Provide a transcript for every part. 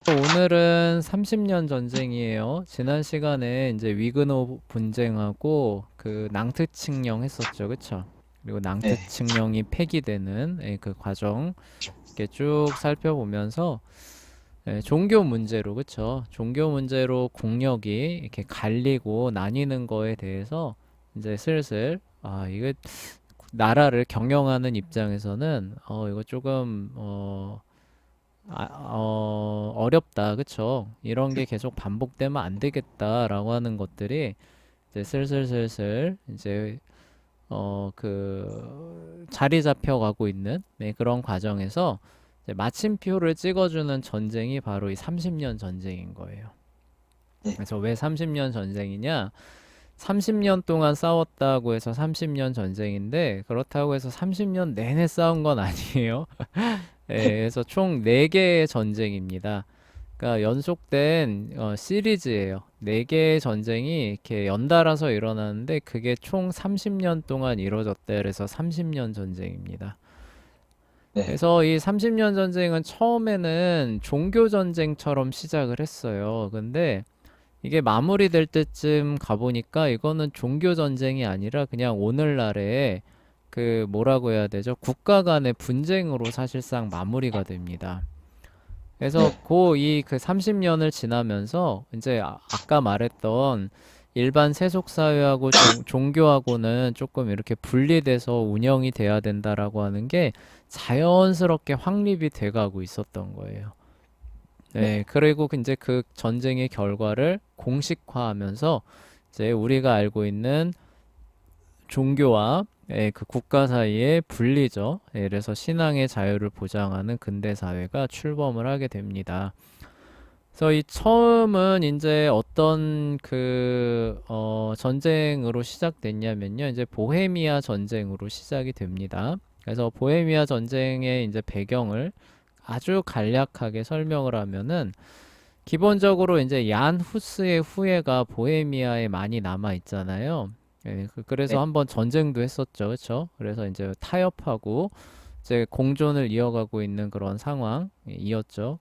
오늘은 30년 전쟁이에요. 지난 시간에 이제 위그노 분쟁하고 그 낭트칭령 했었죠, 그쵸? 그리고 네, 낭트칭령이 폐기되는 그 과정 이렇게 쭉 살펴보면서 종교 문제로, 그쵸? 종교 문제로 국력이 이렇게 갈리고 나뉘는 거에 대해서 이제 슬슬 이거 나라를 경영하는 입장에서는 이거 조금 어렵다, 그쵸? 이런 게 계속 반복되면 안 되겠다라고 하는 것들이 이제 슬슬슬슬 이제 자리 잡혀가고 있는 그런 과정에서 이제 마침표를 찍어주는 전쟁이 바로 이 30년 전쟁인 거예요. 네, 그래서 왜 30년 전쟁이냐? 30년 동안 싸웠다고 해서 30년 전쟁인데 그렇다고 해서 30년 내내 싸운 건 아니에요. 그래서 총 4개의 전쟁입니다. 그러니까 연속된 시리즈예요. 4개의 전쟁이 이렇게 연달아서 일어나는데 그게 총 30년 동안 이루어졌다. 그래서 30년 전쟁입니다. 네, 그래서 이 30년 전쟁은 처음에는 종교 전쟁처럼 시작을 했어요. 근데 이게 마무리될 때쯤 가보니까 이거는 종교 전쟁이 아니라 그냥 오늘날의 그 뭐라고 해야 되죠? 국가 간의 분쟁으로 사실상 마무리가 됩니다. 그래서 네, 그 30년을 지나면서 이제 아까 말했던 일반 세속 사회하고 종교하고는 조금 이렇게 분리돼서 운영이 돼야 된다라고 하는 게 자연스럽게 확립이 돼가고 있었던 거예요. 네, 네, 그리고 이제 그 전쟁의 결과를 공식화하면서 이제 우리가 알고 있는 종교와 그 국가 사이의 분리죠. 그래서 신앙의 자유를 보장하는 근대 사회가 출범을 하게 됩니다. 그래서 이 처음은 이제 어떤 전쟁으로 시작됐냐면요. 이제 보헤미아 전쟁으로 시작이 됩니다. 그래서 보헤미아 전쟁의 이제 배경을 아주 간략하게 설명을 하면은 기본적으로 이제 얀 후스의 후예가 보헤미아에 많이 남아 있잖아요. 그래서 네, 한번 전쟁도 했었죠. 그렇죠? 그래서 이제 타협하고 이제 공존을 이어가고 있는 그런 상황이었죠.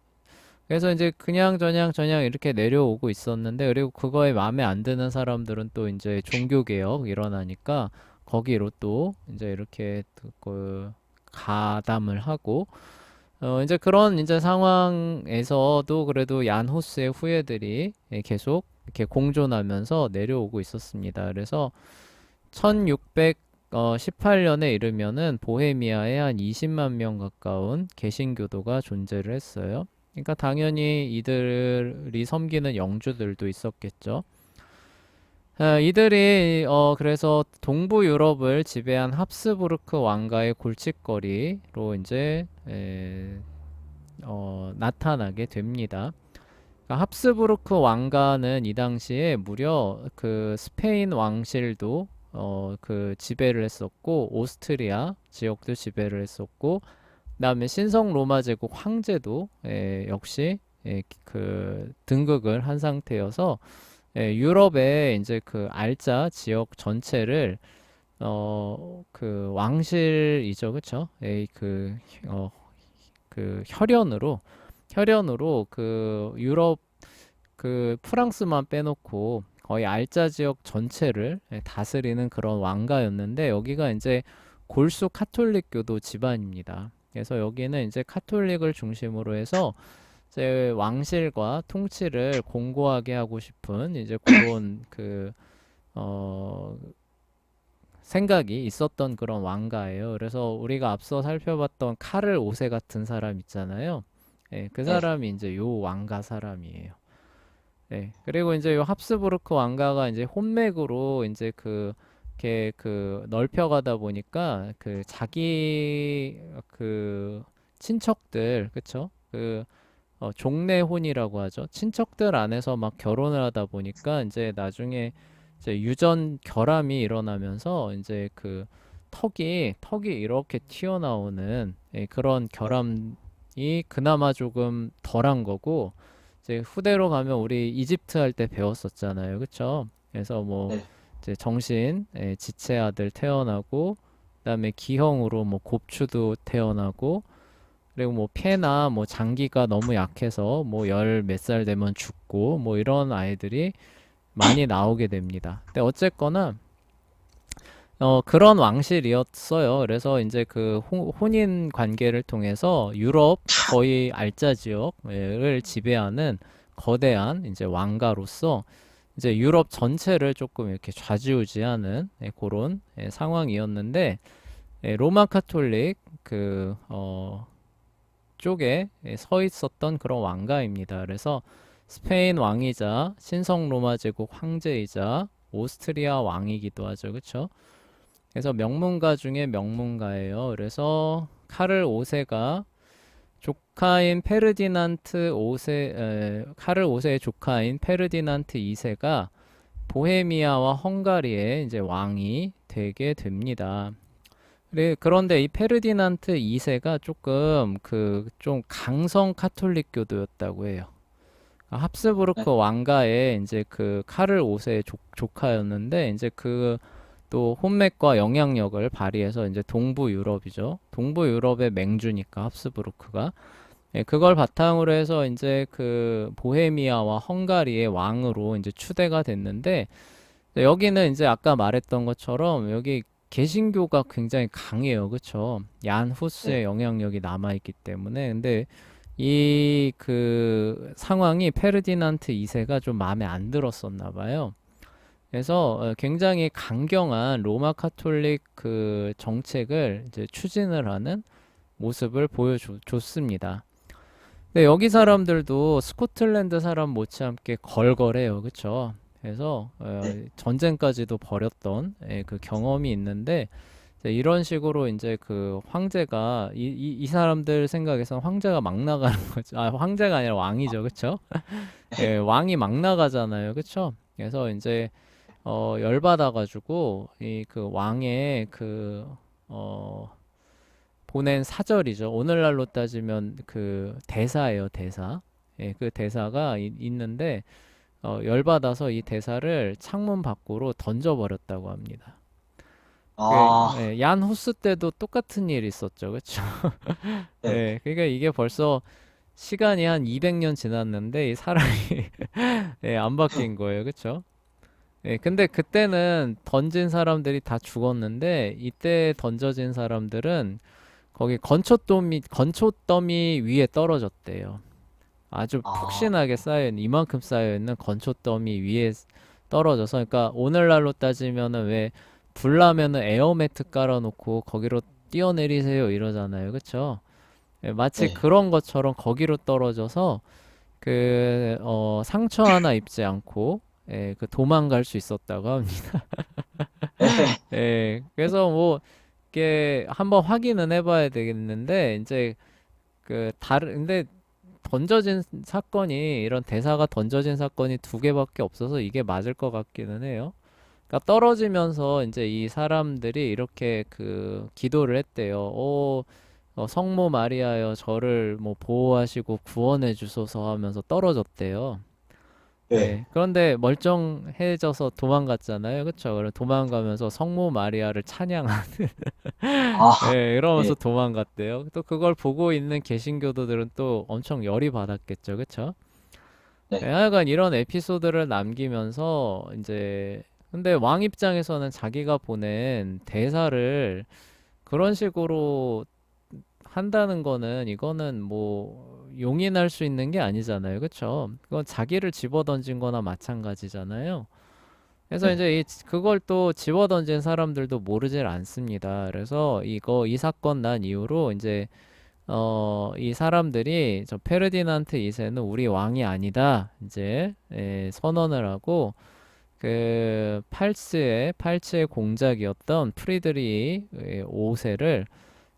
그래서 이제 그냥 저냥 이렇게 내려오고 있었는데 그리고 그거에 마음에 안 드는 사람들은 또 이제 종교 개혁 일어나니까 거기로 또 이제 이렇게 그 가담을 하고 이제 그런 이제 상황에서도 그래도 얀 호스의 후예들이 계속 이렇게 공존하면서 내려오고 있었습니다. 그래서 1618년에 이르면은 보헤미아에 한 20만 명 가까운 개신교도가 존재를 했어요. 그러니까 당연히 이들이 섬기는 영주들도 있었겠죠. 이들이 그래서 동부 유럽을 지배한 합스부르크 왕가의 골칫거리로 이제 나타나게 됩니다. 그러니까 합스부르크 왕가는 이 당시에 무려 그 스페인 왕실도 그 지배를 했었고 오스트리아 지역도 지배를 했었고 그다음에 신성 로마 제국 황제도 역시 그 등극을 한 상태여서 유럽의 이제 그 알자 지역 전체를 그 왕실이죠, 그쵸? 어, 그 혈연으로 그 유럽 그 프랑스만 빼놓고 거의 알자 지역 전체를 다스리는 그런 왕가였는데 여기가 이제 골수 카톨릭교도 집안입니다. 그래서 여기는 이제 카톨릭을 중심으로 해서 이제 왕실과 통치를 공고하게 하고 싶은 이제 그런 어, 생각이 있었던 그런 왕가예요. 그래서 우리가 앞서 살펴봤던 카를 5세 같은 사람 있잖아요. 그 네, 사람이 이제 요 왕가 사람이에요. 그리고 이제 요 합스부르크 왕가가 이제 혼맥으로 이제 이렇게 넓혀가다 보니까 그 자기 그 친척들, 그쵸? 종례혼이라고 하죠. 친척들 안에서 막 결혼을 하다 보니까 이제 나중에 이제 유전 결함이 일어나면서 이제 그 턱이 이렇게 튀어나오는 그런 결함이 그나마 조금 덜한 거고 이제 후대로 가면 우리 이집트 할 때 배웠었잖아요. 그쵸? 그래서 뭐 네, 이제 정신 지체 아들 태어나고 그다음에 기형으로 뭐 곱추도 태어나고 그리고 뭐 폐나 뭐 장기가 너무 약해서 뭐 열 몇 살 되면 죽고 뭐 이런 아이들이 많이 나오게 됩니다. 근데 어쨌거나 그런 왕실이었어요. 그래서 이제 그 혼인 관계를 통해서 유럽 거의 알자 지역을 지배하는 거대한 이제 왕가로서 이제 유럽 전체를 조금 이렇게 좌지우지하는 그런 상황이었는데 로마 카톨릭 쪽에 서 있었던 그런 왕가입니다. 그래서 스페인 왕이자 신성 로마 제국 황제이자 오스트리아 왕이기도 하죠. 그렇죠? 그래서 명문가 중에 명문가예요. 그래서 카를 5세가 조카인 페르디난트 5세, 카를 5세의 조카인 페르디난트 2세가 보헤미아와 헝가리의 이제 왕이 되게 됩니다. 그런데 이 페르디난트 2세가 조금 좀 강성 카톨릭교도였다고 해요. 네. 합스부르크 왕가의 이제 그 카를 5세의 조카였는데 이제 또 혼맥과 영향력을 발휘해서 이제 동부 유럽이죠. 동부 유럽의 맹주니까 합스부르크가 그걸 바탕으로 해서 이제 그 보헤미아와 헝가리의 왕으로 이제 추대가 됐는데 여기는 이제 아까 말했던 것처럼 여기 개신교가 굉장히 강해요. 그쵸? 얀 네. 후스의 영향력이 남아있기 때문에. 근데 이 그 상황이 페르디난트 2세가 좀 마음에 안 들었었나 봐요. 그래서 굉장히 강경한 로마 카톨릭 그 정책을 이제 추진을 하는 모습을 보여줬습니다. 근데 여기 네. 사람들도 스코틀랜드 사람 못지않게 걸걸해요. 그쵸? 그래서 네. 전쟁까지도 벌였던 그 경험이 있는데 이제 이런 식으로 이제 그 황제가 이 사람들 생각에선 황제가 막 나가는 거죠. 아, 황제가 아니라 왕이죠. 그쵸? 예, 네. 왕이 막 나가잖아요. 그쵸? 그래서 이제 열받아가지고 이 그 왕의 보낸 사절이죠. 오늘날로 따지면 그 대사예요, 대사. 예, 그 대사가 있는데 열받아서 이 대사를 창문 밖으로 던져버렸다고 합니다. 아, 얀 후스 때도 똑같은 일이 있었죠, 그렇죠? 네. 예, 그러니까 이게 벌써 시간이 한 200년 지났는데 이 사람이 예, 안 바뀐 거예요, 그렇죠? 예, 근데 그때는 던진 사람들이 다 죽었는데 이때 던져진 사람들은 거기 건초더미 위에 떨어졌대요. 아주 아, 푹신하게 쌓여있는 이만큼 쌓여있는 건초더미 위에 떨어져서 그러니까 오늘날로 따지면은 왜 불나면은 에어매트 깔아놓고 거기로 뛰어내리세요 이러잖아요. 그쵸? 예, 마치 네. 그런 것처럼 거기로 떨어져서 상처 하나 입지 않고 그 도망갈 수 있었다고 합니다. 네. 예, 그래서 뭐 이게 한번 확인은 해봐야 되겠는데 이제 근데 던져진 사건이 이런 대사가 던져진 사건이 두 개밖에 없어서 이게 맞을 것 같기는 해요. 그러니까 떨어지면서 이제 이 사람들이 이렇게 기도를 했대요. 성모 마리아여 저를 뭐 보호하시고 구원해 주소서 하면서 떨어졌대요. 네. 예. 그런데 멀쩡해져서 도망갔잖아요. 그쵸? 그래 도망가면서 성모 마리아를 찬양하는 아, 예, 이러면서 네. 도망갔대요. 또 그걸 보고 있는 개신교도들은 또 엄청 열이 받았겠죠. 그쵸? 예, 네. 하여간 이런 에피소드를 남기면서 이제 근데 왕 입장에서는 자기가 보낸 대사를 그런 식으로 한다는 거는 이거는 뭐 용인할 수 있는 게 아니잖아요. 그쵸? 그건 자기를 집어던진 거나 마찬가지잖아요. 그래서 네. 이제 그걸 또 집어던진 사람들도 모르질 않습니다. 그래서 이 사건 난 이후로 이제 이 사람들이 저 페르디난트 2세는 우리 왕이 아니다. 이제 선언을 하고 팔츠의 공작이었던 프리드리히 5세를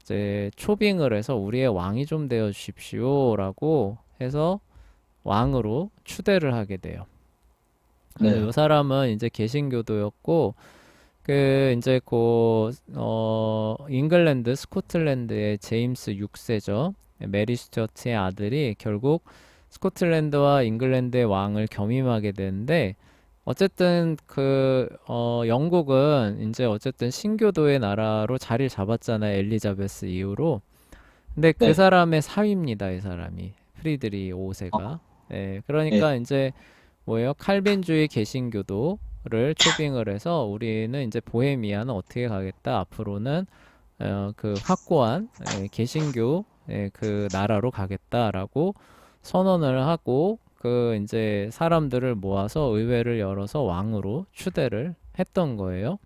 이제 초빙을 해서 우리의 왕이 좀 되어 주십시오라고 해서 왕으로 추대를 하게 돼요. 그래서 네. 이 사람은 이제 개신교도였고 이제 잉글랜드 스코틀랜드의 제임스 6세죠. 메리 스튜어트의 아들이 결국 스코틀랜드와 잉글랜드의 왕을 겸임하게 되는데 어쨌든 영국은 이제 어쨌든 신교도의 나라로 자리를 잡았잖아요. 엘리자베스 이후로. 근데 그 네. 사람의 사위입니다, 이 사람이. 프리드리 어, 5세가. 예, 네. 그러니까 이제 뭐예요? 칼빈주의 개신교도를 초빙을 해서 우리는 이제 보헤미아는 어떻게 가겠다? 앞으로는 그 확고한 개신교 그 나라로 가겠다라고 선언을 하고 그 이제 사람들을 모아서 의회를 열어서 왕으로 추대를 했던 거예요.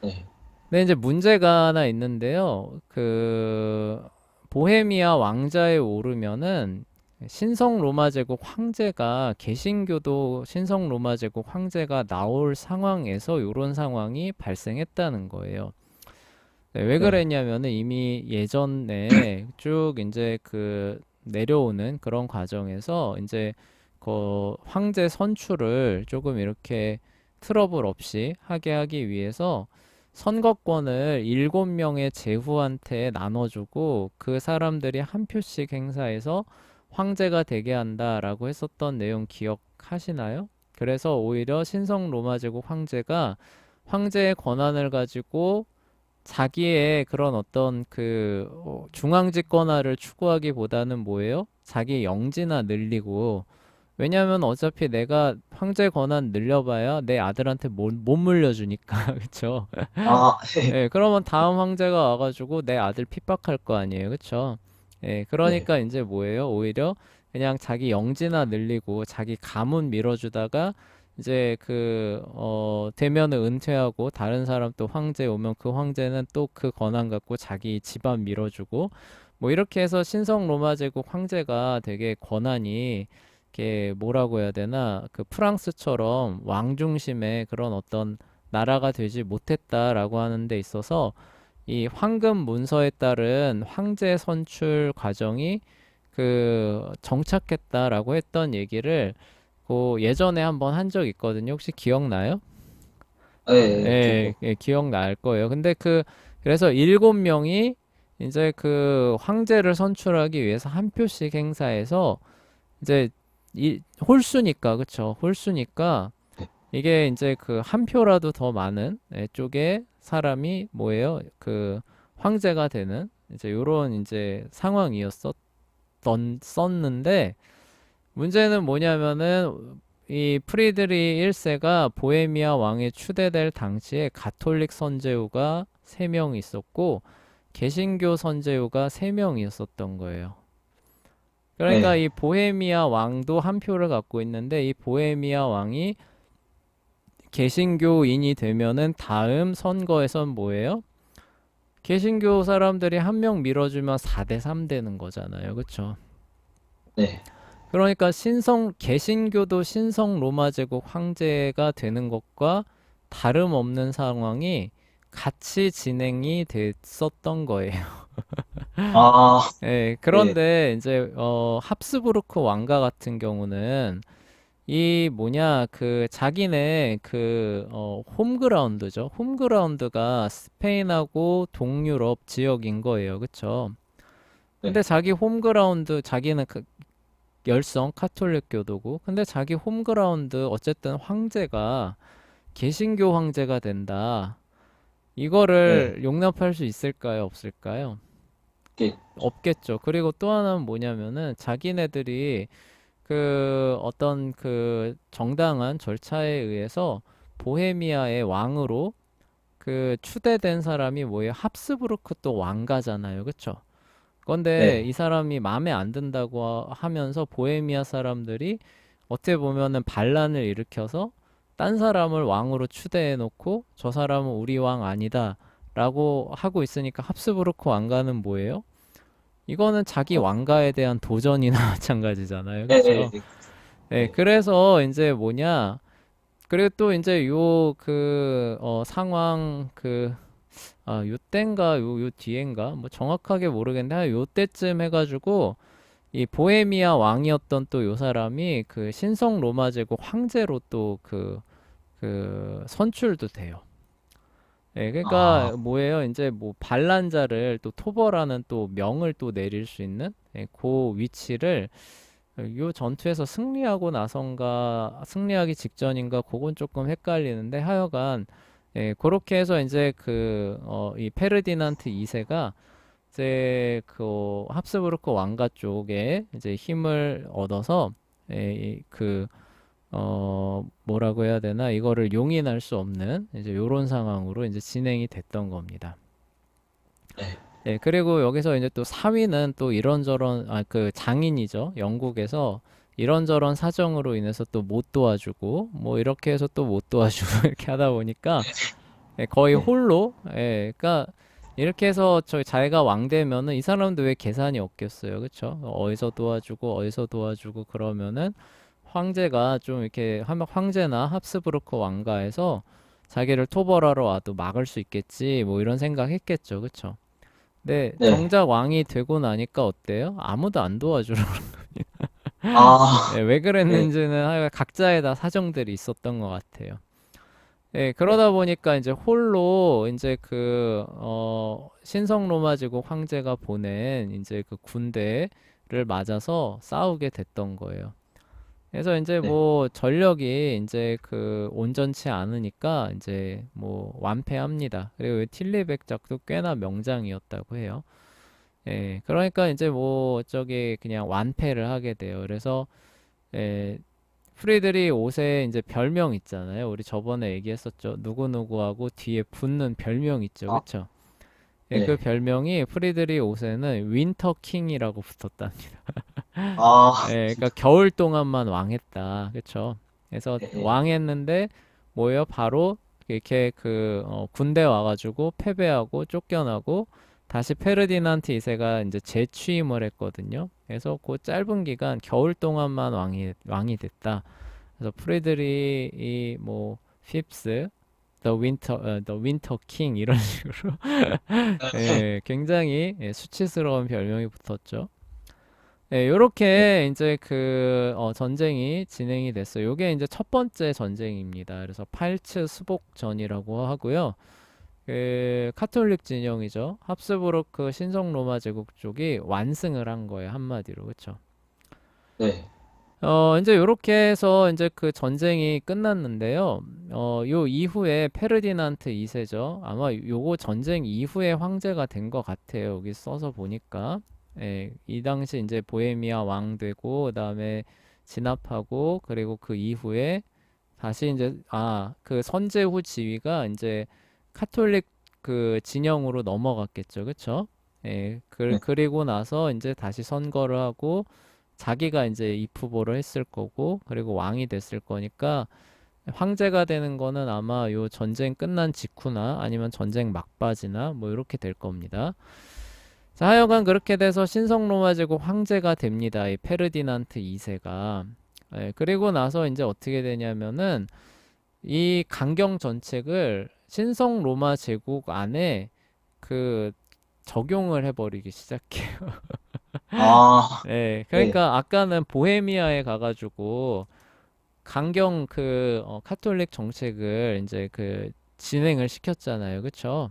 네. 근데 이제 문제가 하나 있는데요. 그 보헤미아 왕자에 오르면은 신성 로마 제국 황제가 개신교도 신성 로마 제국 황제가 나올 상황에서 이런 상황이 발생했다는 거예요. 네, 왜 네. 그랬냐면은 이미 예전에 쭉 이제 그 내려오는 그런 과정에서 이제 그 황제 선출을 조금 이렇게 트러블 없이 하게 하기 위해서 선거권을 7명의 제후한테 나눠주고 그 사람들이 한 표씩 행사해서 황제가 되게 한다라고 했었던 내용 기억하시나요? 그래서 오히려 신성 로마 제국 황제가 황제의 권한을 가지고 자기의 그런 어떤 그 중앙집권화를 추구하기보다는 뭐예요? 자기 영지나 늘리고 왜냐면 어차피 내가 황제 권한 늘려봐야 내 아들한테 못 물려주니까 그쵸? 아, 네. 예, 그러면 다음 황제가 와가지고 내 아들 핍박할 거 아니에요, 그쵸? 예, 네. 그러니까 이제 뭐예요? 오히려 그냥 자기 영지나 늘리고 자기 가문 밀어주다가 이제 되면은 은퇴하고 다른 사람 또 황제 오면 그 황제는 또 그 권한 갖고 자기 집안 밀어주고 뭐 이렇게 해서 신성 로마 제국 황제가 되게 권한이 이렇게 뭐라고 해야 되나 그 프랑스처럼 왕 중심의 그런 어떤 나라가 되지 못했다라고 하는 데 있어서 이 황금 문서에 따른 황제 선출 과정이 그 정착했다라고 했던 얘기를 그 예전에 한번 한 적 있거든요. 혹시 기억나요? 네. 예, 조금. 예, 기억날 거예요. 근데 그래서 7명이 이제 그 황제를 선출하기 위해서 한 표씩 행사해서 이제 홀수니까, 그쵸? 홀수니까 네. 이게 이제 그 한 표라도 더 많은 쪽에 사람이 뭐예요? 그 황제가 되는 이제 요런 이제 썼는데 문제는 뭐냐면은 이 프리드리 1세가 보헤미아 왕에 추대될 당시에 가톨릭 선제후가 3명 있었고 개신교 선제후가 3명 있었던 거예요. 그러니까 네. 이 보헤미아 왕도 한 표를 갖고 있는데 이 보헤미아 왕이 개신교인이 되면은 다음 선거에선 뭐예요? 개신교 사람들이 한 명 밀어주면 4대 3 되는 거잖아요. 그쵸? 네. 그러니까 개신교도 신성 로마 제국 황제가 되는 것과 다름없는 상황이 같이 진행이 됐었던 거예요. 아, 예, 네. 그런데 이제 합스부르크 왕가 같은 경우는 이 뭐냐 그 자기네 홈그라운드죠. 홈그라운드가 스페인하고 동유럽 지역인 거예요. 그쵸? 근데 네. 자기 홈그라운드 자기는 열성 카톨릭 교도고 근데 자기 홈그라운드 어쨌든 황제가 개신교 황제가 된다. 네. 이거를 용납할 수 있을까요? 없을까요? 이게, 없겠죠. 그리고 또 하나는 뭐냐면은 자기네들이 그 어떤 그 정당한 절차에 의해서 보헤미아의 왕으로 그 추대된 사람이 뭐예요? 합스부르크 또 왕가잖아요. 그쵸? 그런데 네. 이 사람이 마음에 안 든다고 하면서 보헤미아 사람들이 어떻게 보면은 반란을 일으켜서 딴 사람을 왕으로 추대해 놓고 저 사람은 우리 왕 아니다 라고 하고 있으니까 합스부르크 왕가는 뭐예요? 이거는 자기 어, 왕가에 대한 도전이나 마찬가지잖아요. 네. 네. 그쵸? 네. 네, 네. 그래서 이제 뭐냐 그리고 또 이제 상황 요땐가 요 뒤엔가 뭐 정확하게 모르겠는데 한 요때쯤 해가지고 이 보헤미아 왕이었던 또 요 사람이 그 신성 로마 제국 황제로 또 선출도 돼요. 예, 아, 그러니까 뭐예요? 이제 뭐 반란자를 또 토벌하는 또 명을 또 내릴 수 있는 그 위치를 요 전투에서 승리하고 나선가 승리하기 직전인가 그건 조금 헷갈리는데 하여간 그렇게 해서 이제 이 페르디난트 2세가 이제 그 합스부르크 왕가 쪽에 이제 힘을 얻어서 그 뭐라고 해야 되나 이거를 용인할 수 없는 이제 요런 상황으로 이제 진행이 됐던 겁니다. 네. 네, 그리고 여기서 이제 또 사위는 또 이런저런 그 장인이죠. 영국에서 이런저런 사정으로 인해서 또 못 도와주고 뭐 이렇게 해서 또 못 도와주고 이렇게 하다 보니까 거의 네. 홀로 그러니까 이렇게 해서 저희 자기가 왕 되면은 이 사람도 왜 계산이 없겠어요. 그쵸? 어디서 도와주고 어디서 도와주고 그러면은 황제가 좀 이렇게 황제나 합스부르크 왕가에서 자기를 토벌하러 와도 막을 수 있겠지 뭐 이런 생각 했겠죠. 그쵸? 근데 네. 정작 왕이 되고 나니까 어때요? 아무도 안 도와주러. 아, 왜 네. 그랬는지는 하여간 각자의 다 사정들이 있었던 것 같아요. 예, 네. 그러다 보니까 이제 홀로 이제 신성 로마 제국 황제가 보낸 이제 그 군대를 맞아서 싸우게 됐던 거예요. 그래서 이제 네. 뭐 전력이 이제 그 온전치 않으니까 이제 뭐 완패합니다. 그리고 이 틸리백작도 꽤나 명장이었다고 해요. 예, 그러니까 이제 뭐 저기 그냥 완패를 하게 돼요. 그래서 예, 프리드리 5세 이제 별명 있잖아요. 우리 저번에 얘기했었죠. 누구누구하고 뒤에 붙는 별명 있죠. 아, 그쵸? 예, 그 네. 별명이 프리드리 5세는 윈터 킹이라고 붙었답니다. 아, 예, 그러니까 겨울 동안만 왕했다. 그쵸? 그래서 네. 네. 왕했는데 뭐예요? 바로 이렇게 군대 와가지고 패배하고 쫓겨나고 다시 페르디난트 2세가 이제 재취임을 했거든요. 그래서 그 짧은 기간 겨울 동안만 왕이 됐다. 그래서 프레드리이 뭐 핍스 The Winter King 이런 식으로 예, 굉장히 수치스러운 별명이 붙었죠. 예, 네. 요렇게 이제 전쟁이 진행이 됐어요. 요게 이제 첫 번째 전쟁입니다. 그래서 팔츠 수복전이라고 하고요. 그 카톨릭 진영이죠. 합스부르크 신성 로마 제국 쪽이 완승을 한 거예요. 한마디로. 그렇죠? 네. 이제 요렇게 해서 이제 그 전쟁이 끝났는데요. 요 이후에 페르디난트 2세죠. 아마 요거 전쟁 이후에 황제가 된 것 같아요. 여기 써서 보니까. 예, 이 당시 이제 보헤미아 왕 되고, 그다음에 진압하고, 그리고 그 이후에 다시 이제, 그 선제후 지위가 이제 카톨릭 그 진영으로 넘어갔겠죠. 그쵸? 예, 네. 그리고 나서 이제 다시 선거를 하고, 자기가 이제 입후보를 했을 거고 그리고 왕이 됐을 거니까 황제가 되는 거는 아마 요 전쟁 끝난 직후나 아니면 전쟁 막바지나 뭐 이렇게 될 겁니다. 자, 하여간 그렇게 돼서 신성 로마 제국 황제가 됩니다. 이 페르디난트 2세가. 예, 그리고 나서 이제 어떻게 되냐면은 이 강경 정책을 신성 로마 제국 안에 그 적용을 해버리기 시작해요. 아, 네, 네. 그러니까 아까는 보헤미아에 가가지고 강경 카톨릭 정책을 이제 그 진행을 시켰잖아요, 그쵸?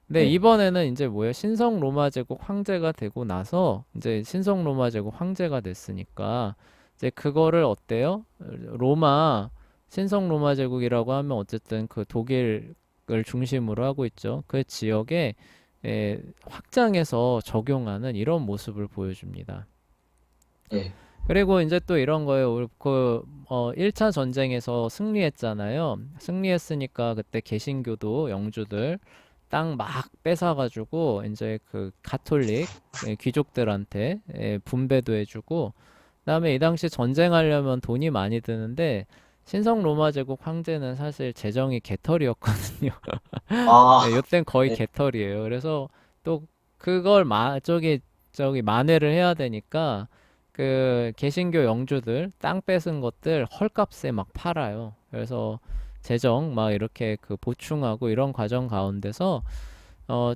근데 네. 이번에는 이제 뭐예요? 신성 로마 제국 황제가 되고 나서 이제 신성 로마 제국 황제가 됐으니까 이제 그거를 어때요? 로마 신성 로마 제국이라고 하면 어쨌든 그 독일을 중심으로 하고 있죠. 그 지역에 확장해서 적용하는 이런 모습을 보여줍니다. 네. 그리고 이제 또 이런 거예요. 1차 전쟁에서 승리했잖아요. 승리했으니까 그때 개신교도 영주들 땅 막 뺏어가지고 이제 그 가톨릭 귀족들한테 분배도 해주고 그다음에 이 당시 전쟁하려면 돈이 많이 드는데 신성 로마 제국 황제는 사실 재정이 개털이었거든요. 예, 아, 요땐 거의 네. 개털이에요. 그래서 또 그걸 저기 만회를 해야 되니까 그 개신교 영주들 땅 뺏은 것들 헐값에 막 팔아요. 그래서 재정 막 이렇게 그 보충하고 이런 과정 가운데서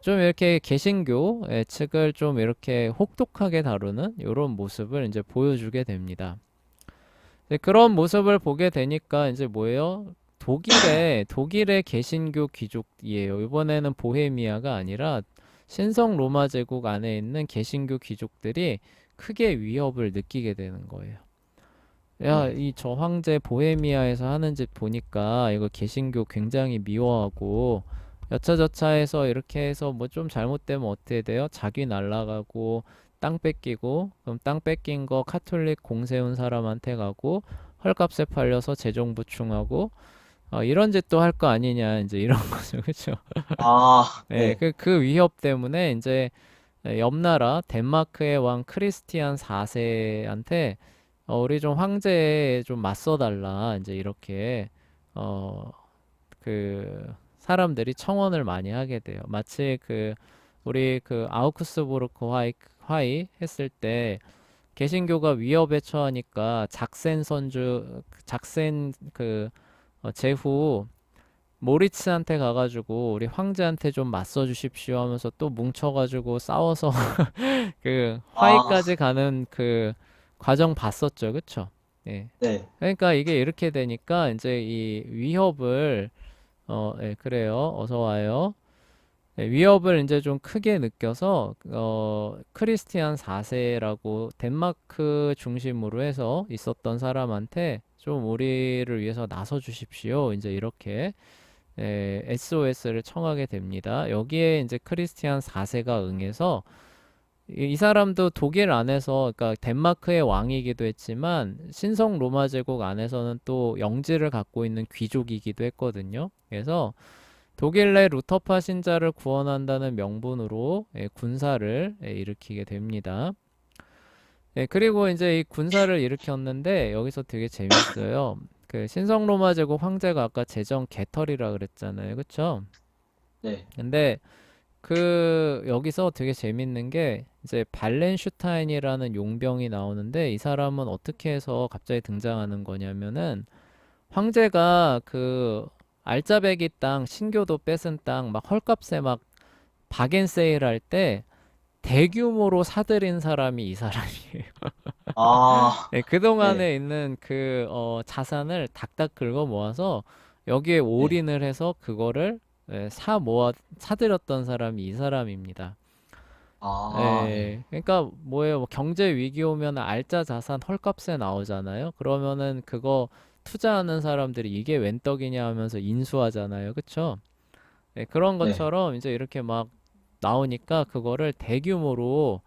좀 이렇게 개신교 측을 좀 이렇게 혹독하게 다루는 이런 모습을 이제 보여주게 됩니다. 이제 그런 모습을 보게 되니까 이제 뭐예요? 독일의 개신교 귀족이에요. 이번에는 보헤미아가 아니라 신성 로마 제국 안에 있는 개신교 귀족들이 크게 위협을 느끼게 되는 거예요. 야, 네. 이 저 황제 보헤미아에서 하는 짓 보니까 이거 개신교 굉장히 미워하고 여차저차해서 이렇게 해서 뭐 좀 잘못되면 어떻게 돼요? 자기 날라가고 땅 뺏기고 그럼 땅 뺏긴 거 카톨릭 공 세운 사람한테 가고 헐값에 팔려서 재정 부충하고 이런 짓도 할 거 아니냐 이제 이런 거죠, 그렇죠? 아, 네, 네. 그 위협 때문에 이제 옆 나라 덴마크의 왕 크리스티안 4세한테 우리 좀 황제에 좀 맞서달라 이제 이렇게 어, 그 사람들이 청원을 많이 하게 돼요. 마치 그 우리 그 아우크스부르크 화이 했을 때 개신교가 위협에 처하니까 작센 제후 모리츠한테 가가지고 우리 황제한테 좀 맞서 주십시오 하면서 또 뭉쳐가지고 싸워서 그 아, 화해까지 가는 그 과정 봤었죠, 그쵸? 예. 네. 그러니까 이게 이렇게 되니까 이제 이 위협을 예, 그래요. 어서 와요. 예, 위협을 이제 좀 크게 느껴서 크리스티안 4세라고 덴마크 중심으로 해서 있었던 사람한테 좀 우리를 위해서 나서 주십시오. 이제 이렇게 SOS를 청하게 됩니다. 여기에 이제 크리스티안 4세가 응해서 이 사람도 독일 안에서 그러니까 덴마크의 왕이기도 했지만 신성 로마 제국 안에서는 또 영지를 갖고 있는 귀족이기도 했거든요. 그래서 독일 내 루터파 신자를 구원한다는 명분으로 군사를 일으키게 됩니다. 그리고 이제 이 군사를 일으켰는데 여기서 되게 재밌어요. 그 신성 로마 제국 황제가 아까 재정 개털이라 그랬잖아요. 그쵸? 네. 근데 그 여기서 되게 재밌는 게 이제 발렌슈타인이라는 용병이 나오는데 이 사람은 어떻게 해서 갑자기 등장하는 거냐면은 황제가 그 알짜배기 땅 신교도 뺏은 땅 막 헐값에 막 바겐세일 할 때 대규모로 사들인 사람이 이 사람이에요. 아, 네, 네. 그동안에 있는 그 자산을 닥닥 긁어 모아서 여기에 네. 올인을 해서 그거를 사들였던 사람이 이 사람입니다. 아, 네. 그러니까 뭐예요? 뭐 경제 위기 오면 알짜 자산 헐값에 나오잖아요. 그러면은 그거 투자하는 사람들이 이게 웬 떡이냐 하면서 인수하잖아요. 그쵸? 그런 네. 것처럼 이제 이렇게 막 나오니까 그거를 대규모로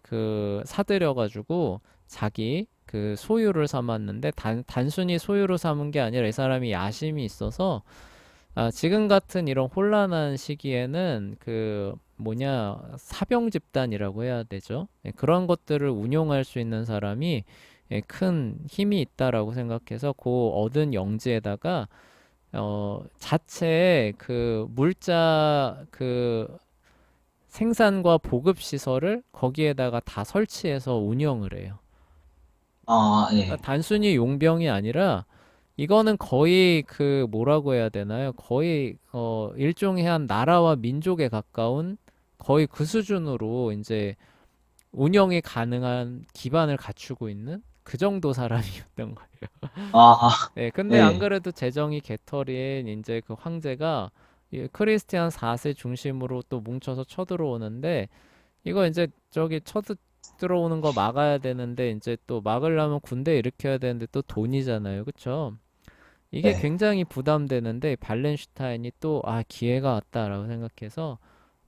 그 사들여가지고 자기 그 소유를 삼았는데 단순히 소유로 삼은 게 아니라 이 사람이 야심이 있어서 지금 같은 이런 혼란한 시기에는 그 뭐냐 사병 집단이라고 해야 되죠. 그런 것들을 운용할 수 있는 사람이 큰 힘이 있다라고 생각해서 그 얻은 영지에다가 자체 그 물자 그 생산과 보급 시설을 거기에다가 다 설치해서 운영을 해요. 아, 네. 그러니까 단순히 용병이 아니라 이거는 거의 그 뭐라고 해야 되나요? 거의 일종의 한 나라와 민족에 가까운 거의 그 수준으로 이제 운영이 가능한 기반을 갖추고 있는 그 정도 사람이었던 거예요. 아, 네, 근데 안 네. 그래도 재정이 개털인 이제 그 황제가 이 크리스티안 4세 중심으로 또 뭉쳐서 쳐들어오는데 이거 이제 저기 들어오는 거 막아야 되는데 이제 또 막으려면 군대 일으켜야 되는데 또 돈이잖아요. 그쵸? 이게 네. 굉장히 부담되는데 발렌슈타인이 또 기회가 왔다라고 생각해서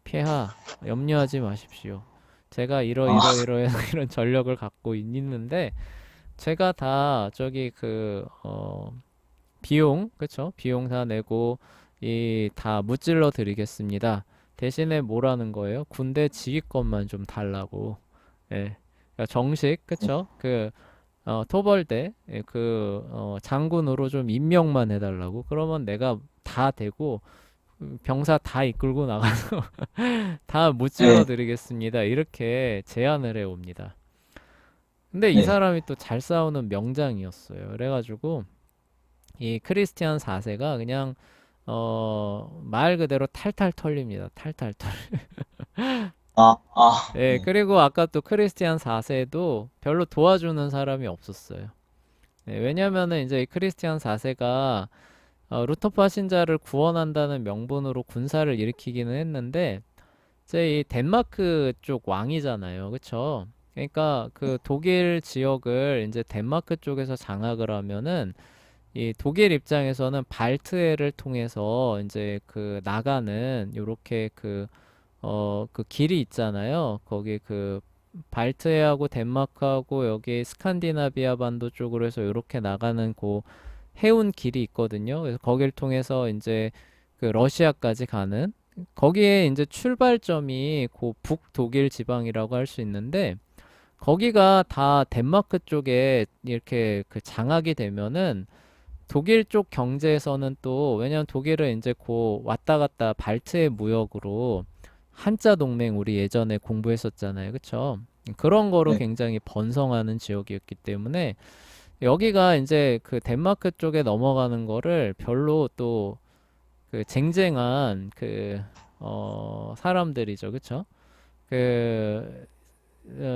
폐하 염려하지 마십시오. 제가 아, 이런 전력을 갖고 있는데 제가 다 저기 비용 그쵸? 비용 다 내고 이 다 무찔러 드리겠습니다. 대신에 뭐라는 거예요? 군대 지휘권만 좀 달라고. 예. 그러니까 정식 네. 그쵸? 토벌대 장군으로 좀 임명만 해달라고. 그러면 내가 다 되고 병사 다 이끌고 나가서 다 무찔러 네. 드리겠습니다. 이렇게 제안을 해 옵니다. 근데 이 네. 사람이 또 잘 싸우는 명장이었어요. 그래가지고 이 크리스티안 4세가 그냥 말 그대로 탈탈 털립니다. 탈탈 털. 아, 아, 예, 네. 그리고 아까 또 크리스티안 4세도 별로 도와주는 사람이 없었어요. 왜냐면은 이제 이 크리스티안 4세가 루터파 신자를 구원한다는 명분으로 군사를 일으키기는 했는데 이제 이 덴마크 쪽 왕이잖아요. 그쵸? 그러니까 그 독일 지역을 이제 덴마크 쪽에서 장악을 하면은 이 독일 입장에서는 발트해를 통해서 이제 그 나가는 요렇게 그 길이 있잖아요. 거기 그 발트해하고 덴마크하고 여기 스칸디나비아 반도 쪽으로 해서 요렇게 나가는 그 해운 길이 있거든요. 그래서 거길 통해서 이제 그 러시아까지 가는 거기에 이제 출발점이 그 북독일 지방이라고 할 수 있는데 거기가 다 덴마크 쪽에 이렇게 그 장악이 되면은 독일 쪽 경제에서는 또 왜냐면 독일은 이제 고 왔다 갔다 발트해 무역으로 한자 동맹 우리 예전에 공부했었잖아요. 그쵸? 그런 거로 네. 굉장히 번성하는 지역이었기 때문에 여기가 이제 그 덴마크 쪽에 넘어가는 거를 별로 또 그 쟁쟁한 사람들이죠. 그쵸? 그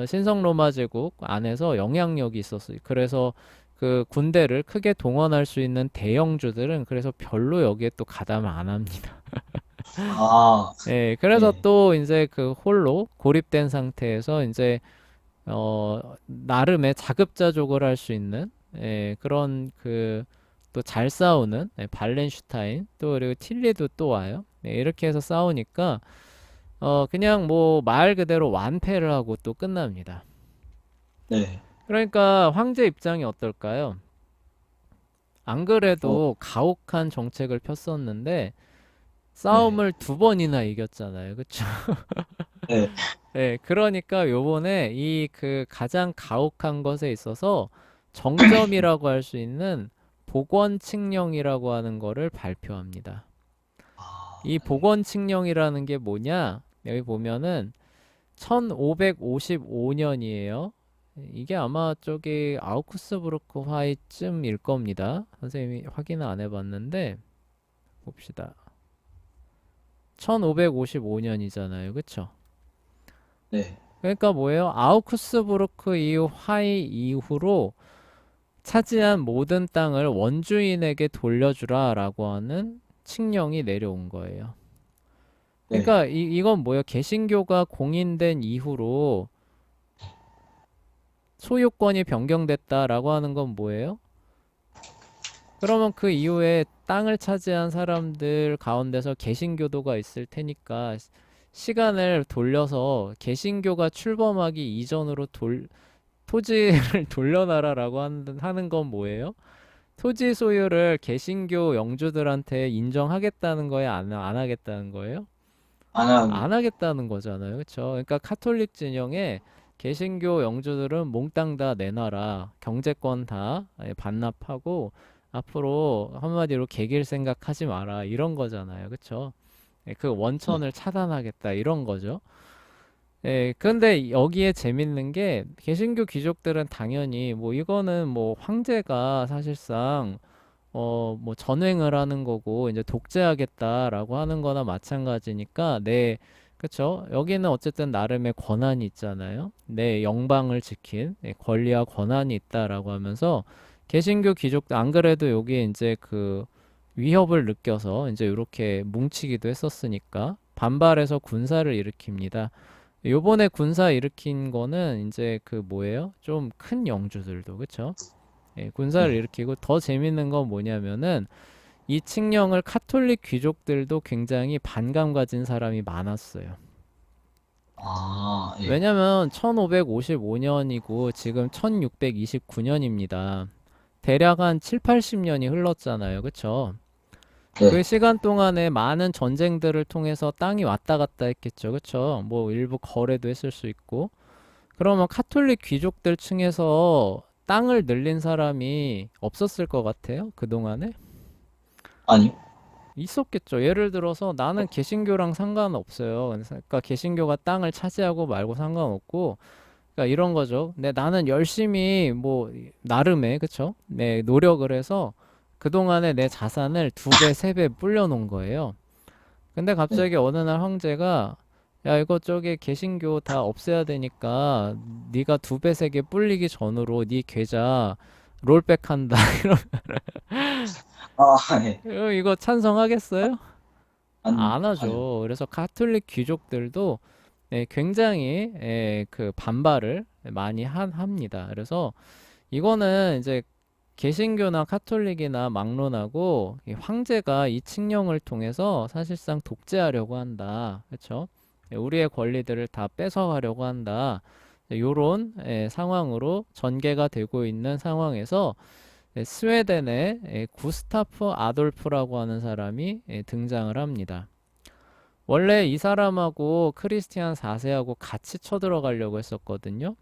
신성 로마 제국 안에서 영향력이 있었어요. 그래서 그 군대를 크게 동원할 수 있는 대영주들은 그래서 별로 여기에 또 가담을 안 합니다. 아, 예, 그래서 네. 또 이제 그 홀로 고립된 상태에서 이제 나름의 자급자족을 할 수 있는 그런 그 또 잘 싸우는 발렌슈타인 또 그리고 틸리도 또 와요. 이렇게 해서 싸우니까 그냥 뭐 말 그대로 완패를 하고 또 끝납니다. 네. 그러니까 황제 입장이 어떨까요? 안 어, 그래도 가혹한 정책을 폈었는데 네. 싸움을 두 번이나 이겼잖아요. 그쵸? 네. 네, 그러니까 요번에 이 그 가장 가혹한 것에 있어서 정점이라고 할 수 있는 복원칙령이라고 하는 거를 발표합니다. 아, 이 네. 복원칙령이라는 게 뭐냐? 여기 보면은 1555년이에요. 이게 아마 저기 아우크스부르크 화이쯤일 겁니다. 선생님이 확인을 안 해봤는데 봅시다. 1555년이잖아요. 그쵸? 네. 그러니까 뭐예요? 아우크스부르크 이후 화이 이후로 차지한 모든 땅을 원주인에게 돌려주라라고 하는 칙령이 내려온 거예요. 네. 그러니까 이건 뭐예요? 개신교가 공인된 이후로 소유권이 변경됐다라고 하는 건 뭐예요? 그러면 그 이후에 땅을 차지한 사람들 가운데서 개신교도가 있을 테니까 시간을 돌려서 개신교가 출범하기 이전으로 토지를 돌려놔라라고 하는 건 뭐예요? 토지 소유를 개신교 영주들한테 인정하겠다는 거예요? 안 하겠다는 거예요? 안 하기. 안 하겠다는 거잖아요. 그쵸? 그러니까 카톨릭 진영에 개신교 영주들은 몽땅 다 내놔라. 경제권 다 반납하고 앞으로 한마디로 개길 생각하지 마라. 이런 거잖아요. 그쵸? 그 네. 원천을 차단하겠다. 이런 거죠. 근데 여기에 재밌는 게 개신교 귀족들은 당연히 뭐 이거는 뭐 황제가 사실상 뭐 전횡을 하는 거고 이제 독재하겠다라고 하는 거나 마찬가지니까 그쵸? 여기는 어쨌든 나름의 권한이 있잖아요. 내 영방을 지킨 권리와 권한이 있다라고 하면서 개신교 귀족들 안 그래도 여기에 이제 그 위협을 느껴서 이제 이렇게 뭉치기도 했었으니까 반발해서 군사를 일으킵니다. 요번에 군사 일으킨 거는 이제 그 뭐예요? 좀 큰 영주들도 그쵸? 군사를 네. 일으키고 더 재밌는 건 뭐냐면은 이 칙령을 카톨릭 귀족들도 굉장히 반감 가진 사람이 많았어요. 아, 예. 왜냐면 1555년이고 지금 1629년입니다. 대략 한 7, 80년이 흘렀잖아요. 그쵸? 그 네. 시간 동안에 많은 전쟁들을 통해서 땅이 왔다 갔다 했겠죠. 그쵸? 뭐 일부 거래도 했을 수 있고. 그러면 카톨릭 귀족들 층에서 땅을 늘린 사람이 없었을 것 같아요. 그동안에? 아니요. 있었겠죠. 예를 들어서 나는 개신교랑 상관없어요. 그러니까 개신교가 땅을 차지하고 말고 상관없고, 그러니까 이런 거죠. 근데 나는 열심히 뭐 나름의 그쵸? 네, 노력을 해서 그동안에 내 자산을 두 배, 세 배 불려놓은 거예요. 근데 네. 갑자기 어느 날 황제가 야 이거 저기 개신교 다 없애야 되니까 네가 두 배, 세 배 불리기 전으로 네 계좌 롤백한다. 아, 예. 이거 찬성하겠어요? 안, 안 아니요. 하죠. 그래서 가톨릭 귀족들도 굉장히 그 반발을 많이 합니다. 그래서 이거는 이제 개신교나 카톨릭이나 막론하고 이 황제가 이 칙령을 통해서 사실상 독재하려고 한다. 그렇죠? 우리의 권리들을 다 뺏어가려고 한다. 요런 상황으로 전개가 되고 있는 상황에서 스웨덴의 구스타프 아돌프라고 하는 사람이 등장을 합니다. 원래 이 사람하고 크리스티안 4세하고 같이 쳐들어가려고 했었거든요.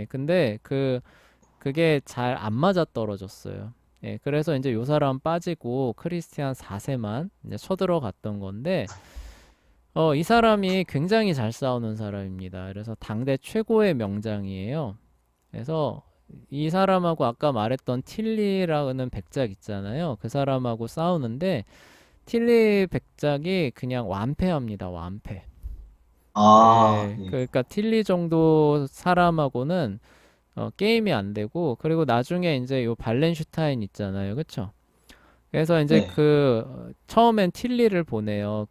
근데 그게 잘 안 맞아 떨어졌어요. 그래서 이제 요 사람 빠지고 크리스티안 4세만 이제 쳐들어갔던 건데, 이 사람이 굉장히 잘 싸우는 사람입니다. 그래서 당대 최고의 명장이에요. 그래서 이 사람하고 아까 말했던 틸리라는 백작 있잖아요. 그 사람하고 싸우는데, 틸리 백작이 그냥 완패합니다. 완패. 아, 예. 그러니까 틸리 정도 사람하고는 게임이 안 되고, 그리고 나중에 이제 요 발렌슈타인 있잖아요. 그쵸? 그래서 이제 네. 처음엔 틸리를 보내요.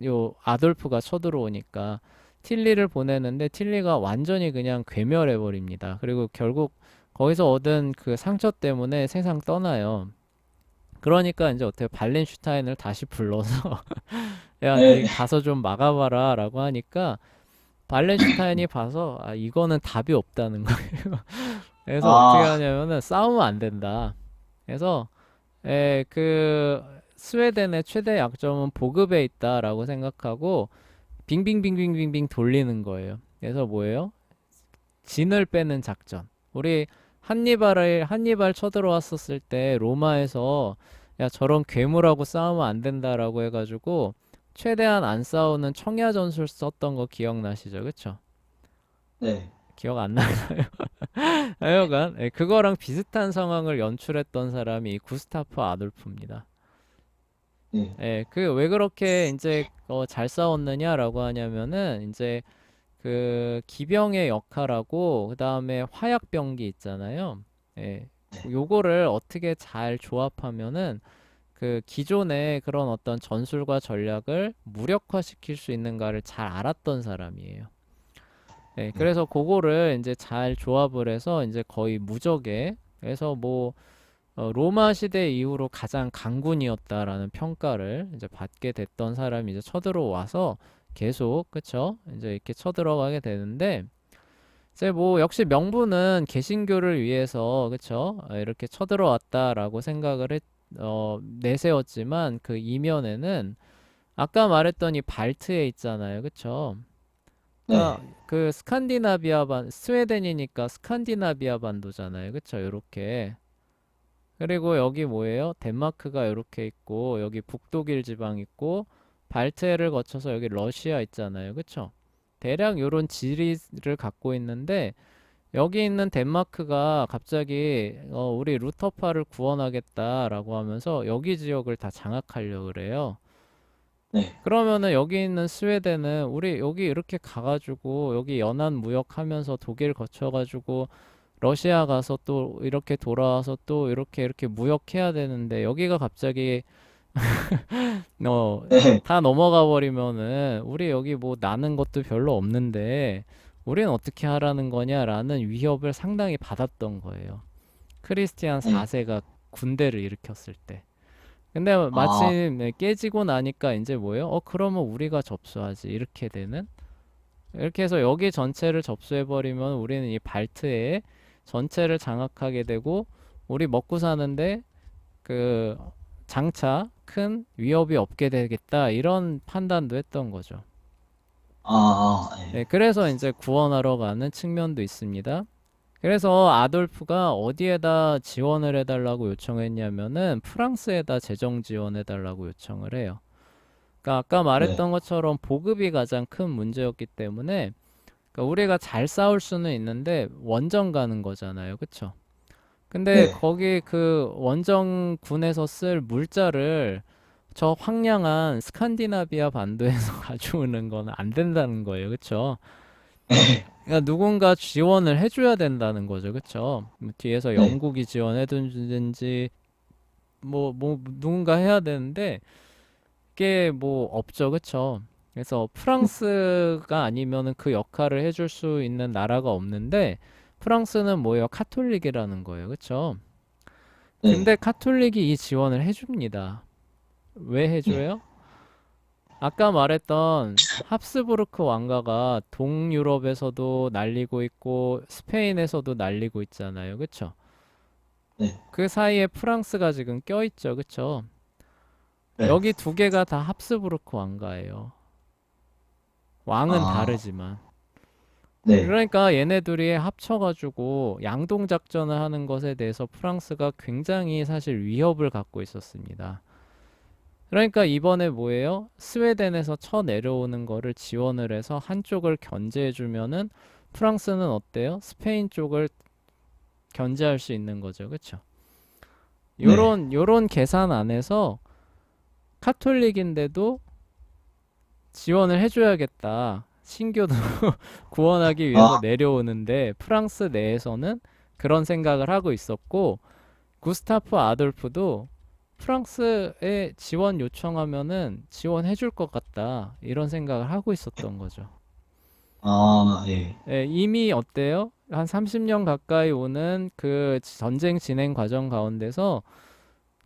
요 아돌프가 쳐들어오니까. 틸리를 보내는데 틸리가 완전히 그냥 괴멸해버립니다. 그리고 결국 거기서 얻은 그 상처 때문에 세상 떠나요. 그러니까 이제 어떻게 발렌슈타인을 다시 불러서 야, 네. 네 가서 좀 막아봐라 라고 하니까 발렌슈타인이 봐서 아, 이거는 답이 없다는 거예요. 그래서 어떻게 아, 하냐면은 싸우면 안 된다. 그래서 스웨덴의 최대 약점은 보급에 있다라고 생각하고 빙빙빙빙빙빙 돌리는 거예요. 그래서 뭐예요? 진을 빼는 작전. 우리 한니발 쳐들어왔었을 때 로마에서 야 저런 괴물하고 싸우면 안 된다라고 해가지고 최대한 안 싸우는 청야 전술 썼던 거 기억나시죠? 그쵸? 네. 기억 안 나요? 하여간 그거랑 비슷한 상황을 연출했던 사람이 이 구스타프 아돌프입니다. 네. 그 왜 그렇게 이제 잘 싸웠느냐라고 하냐면은 이제 그 기병의 역할하고 그다음에 화약병기 있잖아요. 예. 네. 요거를 어떻게 잘 조합하면은 그 기존의 그런 어떤 전술과 전략을 무력화시킬 수 있는가를 잘 알았던 사람이에요. 네. 그래서 그거를 이제 잘 조합을 해서 이제 거의 무적에 그래서 뭐 로마 시대 이후로 가장 강군이었다라는 평가를 이제 받게 됐던 사람이 이제 쳐들어와서 계속 그쵸? 이제 이렇게 쳐들어가게 되는데 이제 뭐 역시 명분은 개신교를 위해서 그쵸? 이렇게 쳐들어왔다라고 생각을 내세웠지만 그 이면에는 아까 말했던 이 발트해 있잖아요. 그쵸? 네. 그러니까 그 스웨덴이니까 스칸디나비아 반도잖아요. 그쵸? 요렇게. 그리고 여기 뭐예요? 덴마크가 이렇게 있고 여기 북독일 지방 있고 발트해를 거쳐서 여기 러시아 있잖아요. 그쵸? 대략 요런 지리를 갖고 있는데 여기 있는 덴마크가 갑자기 우리 루터파를 구원하겠다라고 하면서 여기 지역을 다 장악하려고 그래요. 네. 그러면은 여기 있는 스웨덴은 우리 여기 이렇게 가가지고 여기 연안 무역하면서 독일 거쳐가지고 러시아 가서 또 이렇게 돌아와서 또 이렇게 무역해야 되는데 여기가 갑자기 어, 네. 다 넘어가 버리면은 우리 여기 뭐 나는 것도 별로 없는데 우리는 어떻게 하라는 거냐라는 위협을 상당히 받았던 거예요. 크리스티안 네. 4세가 군대를 일으켰을 때. 근데 아, 마침 깨지고 나니까 이제 뭐예요? 그러면 우리가 접수하지. 이렇게 되는? 이렇게 해서 여기 전체를 접수해버리면 우리는 이 발트해 전체를 장악하게 되고 우리 먹고 사는데 그 장차 큰 위협이 없게 되겠다 이런 판단도 했던 거죠. 네. 그래서 이제 구원하러 가는 측면도 있습니다. 그래서 아돌프가 어디에다 지원을 해달라고 요청했냐면은 프랑스에다 재정 지원해달라고 요청을 해요. 그러니까 아까 네. 말했던 것처럼 보급이 가장 큰 문제였기 때문에 그러니까 우리가 잘 싸울 수는 있는데 원정 가는 거잖아요. 그쵸? 근데 네. 거기 그 원정군에서 쓸 물자를 저 황량한 스칸디나비아 반도에서 가져오는 거는 안 된다는 거예요. 그쵸? 그러니까 누군가 지원을 해줘야 된다는 거죠. 그쵸? 뭐 뒤에서 네. 영국이 지원해주든지 뭐 누군가 해야 되는데 이게 뭐 없죠. 그쵸? 그래서 프랑스가 아니면은 그 역할을 해줄 수 있는 나라가 없는데 프랑스는 뭐예요? 카톨릭이라는 거예요. 그쵸? 네. 근데 카톨릭이 이 지원을 해줍니다. 왜 네. 해줘요? 아까 말했던 합스부르크 왕가가 동유럽에서도 날리고 있고 스페인에서도 날리고 있잖아요. 그쵸? 네. 그 사이에 프랑스가 지금 껴있죠. 그쵸? 네. 여기 두 개가 다 합스부르크 왕가예요. 왕은 아, 다르지만. 네. 그러니까 얘네들이 합쳐가지고 양동작전을 하는 것에 대해서 프랑스가 굉장히 사실 위협을 갖고 있었습니다. 그러니까 이번에 뭐예요? 스웨덴에서 쳐 내려오는 거를 지원을 해서 한쪽을 견제해주면은 프랑스는 어때요? 스페인 쪽을 견제할 수 있는 거죠. 그쵸? 네. 요런 계산 안에서 카톨릭인데도 지원을 해줘야겠다. 신교도 구원하기 아, 위해서 내려오는데 프랑스 내에서는 그런 생각을 하고 있었고 구스타프 아돌프도 프랑스에 지원 요청하면은 지원해 줄 것 같다. 이런 생각을 하고 있었던 거죠. 예. 예, 이미 어때요? 한 30년 가까이 오는 그 전쟁 진행 과정 가운데서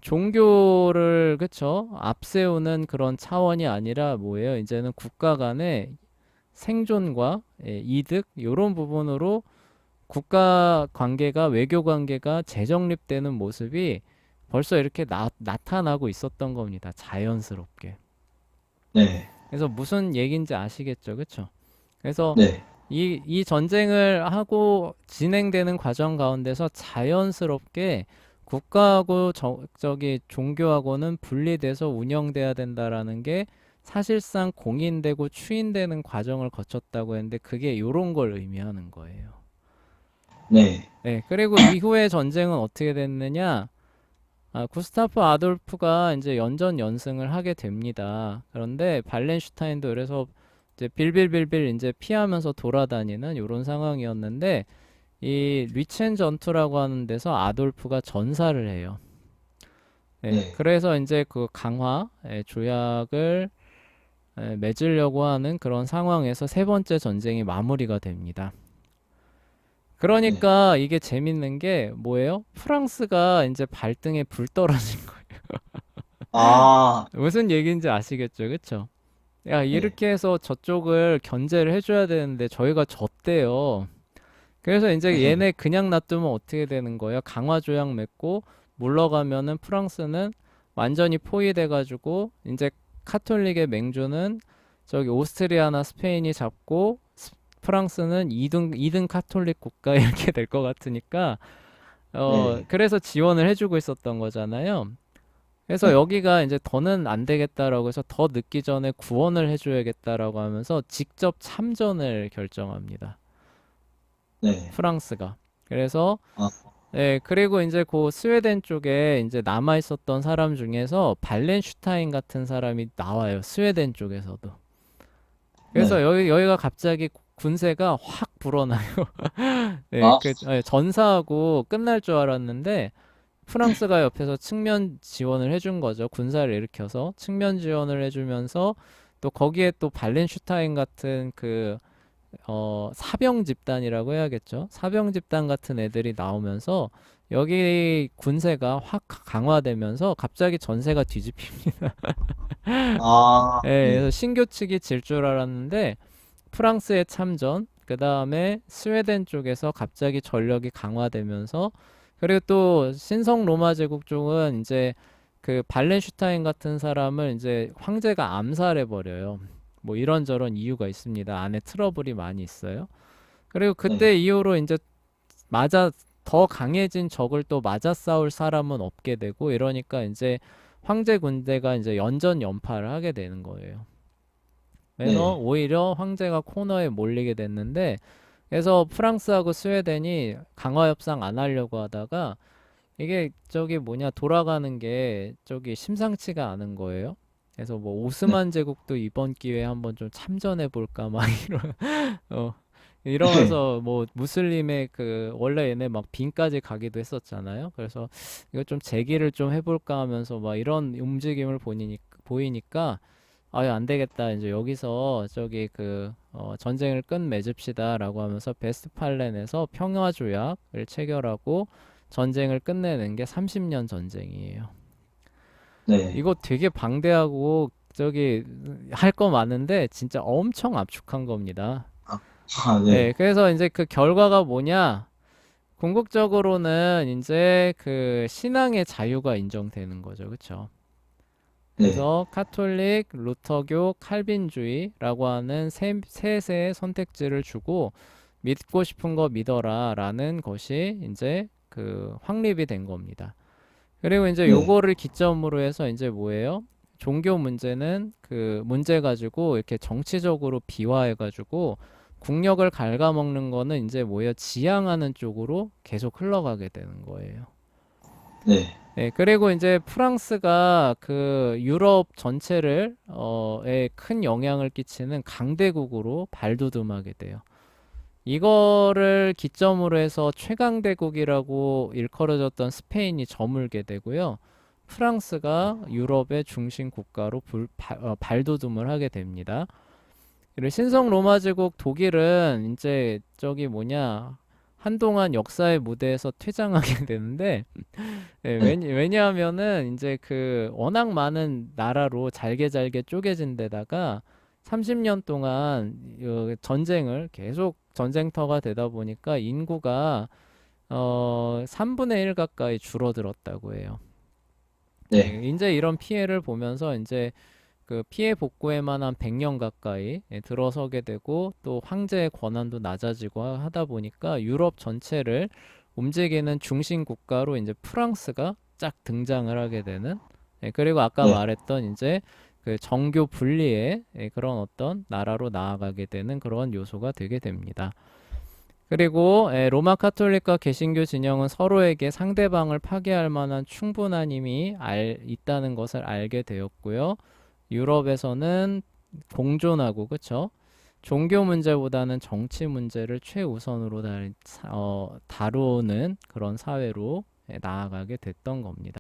종교를 그쵸? 앞세우는 그런 차원이 아니라 뭐예요? 이제는 국가 간의 생존과 이득 이런 부분으로 국가 관계가 외교 관계가 재정립되는 모습이 벌써 이렇게 나타나고 있었던 겁니다. 자연스럽게. 네. 그래서 무슨 얘기인지 아시겠죠? 그쵸? 그래서 네. 이 전쟁을 하고 진행되는 과정 가운데서 자연스럽게 국가하고 저기 종교하고는 분리돼서 운영돼야 된다라는 게 사실상 공인되고 추인되는 과정을 거쳤다고 했는데 그게 요런 걸 의미하는 거예요. 네. 네, 그리고 이후에 전쟁은 어떻게 됐느냐? 구스타프 아돌프가 이제 연전연승을 하게 됩니다. 그런데 발렌슈타인도 그래서 이제 빌빌빌빌 이제 피하면서 돌아다니는 이런 상황이었는데 이 리첸 전투라고 하는 데서 아돌프가 전사를 해요. 네, 네. 그래서 이제 그 강화 조약을 맺으려고 하는 그런 상황에서 세 번째 전쟁이 마무리가 됩니다. 네. 그러니까 이게 재밌는 게 뭐예요? 프랑스가 이제 발등에 불 떨어진 거예요. 아, 무슨 얘기인지 아시겠죠? 그쵸? 야, 네. 이렇게 해서 저쪽을 견제를 해줘야 되는데 저희가 졌대요. 그래서 이제 네. 얘네 그냥 놔두면 어떻게 되는 거예요? 강화 조약 맺고 물러가면은 프랑스는 완전히 포위돼가지고 이제 카톨릭의 맹주는 저기 오스트리아나 스페인이 잡고 프랑스는 2등 카톨릭 국가 이렇게 될 것 같으니까 네. 그래서 지원을 해주고 있었던 거잖아요. 그래서 네. 여기가 이제 더는 안 되겠다라고 해서 더 늦기 전에 구원을 해줘야겠다라고 하면서 직접 참전을 결정합니다. 네. 프랑스가. 그래서 아, 그리고 이제 그 스웨덴 쪽에 이제 남아 있었던 사람 중에서 발렌슈타인 같은 사람이 나와요. 스웨덴 쪽에서도. 그래서 네. 여기가 갑자기 군세가 확 불어나요. 네, 아, 전사하고 끝날 줄 알았는데 프랑스가 옆에서 측면 지원을 해준 거죠. 군사를 일으켜서 측면 지원을 해주면서 또 거기에 또 발렌슈타인 같은 그 사병 집단이라고 해야겠죠. 사병 집단 같은 애들이 나오면서 여기 군세가 확 강화되면서 갑자기 전세가 뒤집힙니다. 네. 그래서 신교 측이 질 줄 알았는데 프랑스의 참전, 그 다음에 스웨덴 쪽에서 갑자기 전력이 강화되면서 그리고 또 신성 로마 제국 쪽은 이제 그 발렌슈타인 같은 사람을 이제 황제가 암살해 버려요. 뭐 이런저런 이유가 있습니다. 안에 트러블이 많이 있어요. 그리고 그때 네. 이후로 이제 맞아 더 강해진 적을 또 맞아 싸울 사람은 없게 되고 이러니까 이제 황제 군대가 이제 연전연파를 하게 되는 거예요. 그래서 네. 오히려 황제가 코너에 몰리게 됐는데 그래서 프랑스하고 스웨덴이 강화 협상 안 하려고 하다가 이게 저기 뭐냐 돌아가는 게 저기 심상치가 않은 거예요. 그래서 뭐 네. 오스만 제국도 이번 기회에 한번 좀 참전해 볼까 막 이런 어 네. 이러면서 뭐 무슬림의 그 원래 얘네 막 빈까지 가기도 했었잖아요. 그래서 이거 좀 재기를 좀 해볼까 하면서 막 이런 움직임을 보이니까 아유 안 되겠다 이제 여기서 저기 그 전쟁을 끝맺읍시다라고 하면서 베스트팔렌에서 평화 조약을 체결하고 전쟁을 끝내는 게 30년 전쟁이에요. 네. 이거 되게 방대하고 저기 할 거 많은데 진짜 엄청 압축한 겁니다. 아, 네, 네. 그래서 이제 그 결과가 뭐냐? 궁극적으로는 이제 그 신앙의 자유가 인정되는 거죠. 그쵸? 네. 그래서 카톨릭, 루터교, 칼빈주의라고 하는 세 선택지를 주고 믿고 싶은 거 믿어라 라는 것이 이제 그 확립이 된 겁니다. 그리고 이제 네. 요거를 기점으로 해서 이제 뭐예요? 종교 문제는 그 문제 가지고 이렇게 정치적으로 비화해 가지고 국력을 갉아먹는 거는 이제 뭐예요? 지향하는 쪽으로 계속 흘러가게 되는 거예요. 네. 예, 그리고 이제 프랑스가 그 유럽 전체를 에 큰 영향을 끼치는 강대국으로 발돋움하게 돼요. 이거를 기점으로 해서 최강대국이라고 일컬어졌던 스페인이 저물게 되고요. 프랑스가 유럽의 중심 국가로 발돋움을 하게 됩니다. 그리고 신성 로마 제국 독일은 이제 저기 뭐냐 한동안 역사의 무대에서 퇴장하게 되는데 네, 네. 왜냐하면은 이제 그 워낙 많은 나라로 잘게 잘게 쪼개진 데다가 30년 동안 전쟁을 계속 전쟁터가 되다 보니까 인구가 3분의 1 가까이 줄어들었다고 해요. 네. 예, 이제 이런 피해를 보면서 이제 그 피해 복구에만 한 100년 가까이 들어서게 되고 또 황제의 권한도 낮아지고 하다 보니까 유럽 전체를 움직이는 중심 국가로 이제 프랑스가 쫙 등장을 하게 되는 그리고 아까 네. 말했던 이제 그 정교 분리의 그런 어떤 나라로 나아가게 되는 그런 요소가 되게 됩니다. 그리고 로마 카톨릭과 개신교 진영은 서로에게 상대방을 파괴할 만한 충분한 힘이 있다는 것을 알게 되었고요. 유럽에서는 공존하고 그쵸? 종교 문제보다는 정치 문제를 최우선으로 다루는 그런 사회로 나아가게 됐던 겁니다.